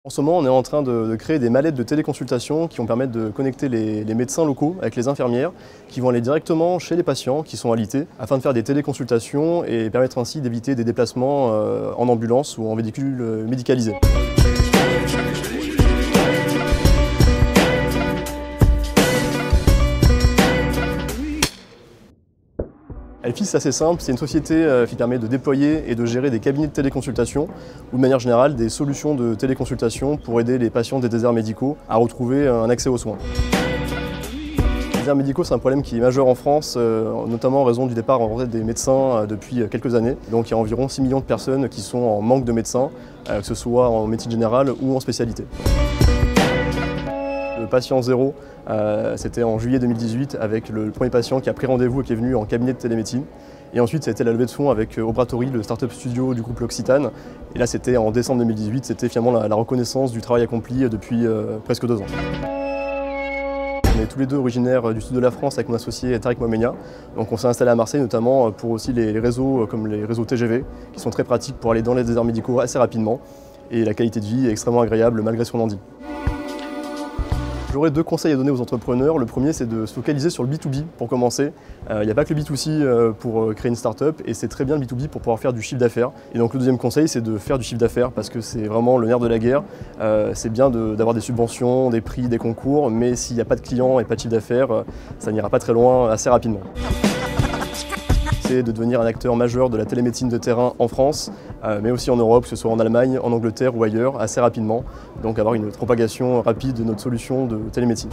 En ce moment, on est en train de créer des mallettes de téléconsultation qui vont permettre de connecter les médecins locaux avec les infirmières qui vont aller directement chez les patients qui sont alités afin de faire des téléconsultations et permettre ainsi d'éviter des déplacements en ambulance ou en véhicule médicalisé. Elfis, c'est assez simple, c'est une société qui permet de déployer et de gérer des cabinets de téléconsultation ou de manière générale des solutions de téléconsultation pour aider les patients des déserts médicaux à retrouver un accès aux soins. Les déserts médicaux, c'est un problème qui est majeur en France, notamment en raison du départ en retraite des médecins depuis quelques années. Donc il y a environ 6 millions de personnes qui sont en manque de médecins, que ce soit en médecine générale ou en spécialité. Le patient zéro, c'était en juillet 2018 avec le premier patient qui a pris rendez-vous et qui est venu en cabinet de télémédecine. Et ensuite, ça a été la levée de fonds avec Obratory, le startup studio du groupe L'Occitane. Et là, c'était en décembre 2018, c'était finalement la reconnaissance du travail accompli depuis presque 2 ans. On est tous les deux originaires du sud de la France avec mon associé Tariq Mohamenia. Donc on s'est installé à Marseille notamment pour aussi les réseaux comme les réseaux TGV qui sont très pratiques pour aller dans les déserts médicaux assez rapidement. Et la qualité de vie est extrêmement agréable malgré son handi. J'aurais 2 conseils à donner aux entrepreneurs. Le premier, c'est de se focaliser sur le B2B pour commencer. Il n'y a pas que le B2C pour créer une start-up et c'est très bien le B2B pour pouvoir faire du chiffre d'affaires. Et donc le deuxième conseil, c'est de faire du chiffre d'affaires parce que c'est vraiment le nerf de la guerre. C'est bien d'avoir des subventions, des prix, des concours, mais s'il n'y a pas de clients et pas de chiffre d'affaires, ça n'ira pas très loin assez rapidement. C'est de devenir un acteur majeur de la télémédecine de terrain en France, mais aussi en Europe, que ce soit en Allemagne, en Angleterre ou ailleurs, assez rapidement. Donc avoir une propagation rapide de notre solution de télémédecine.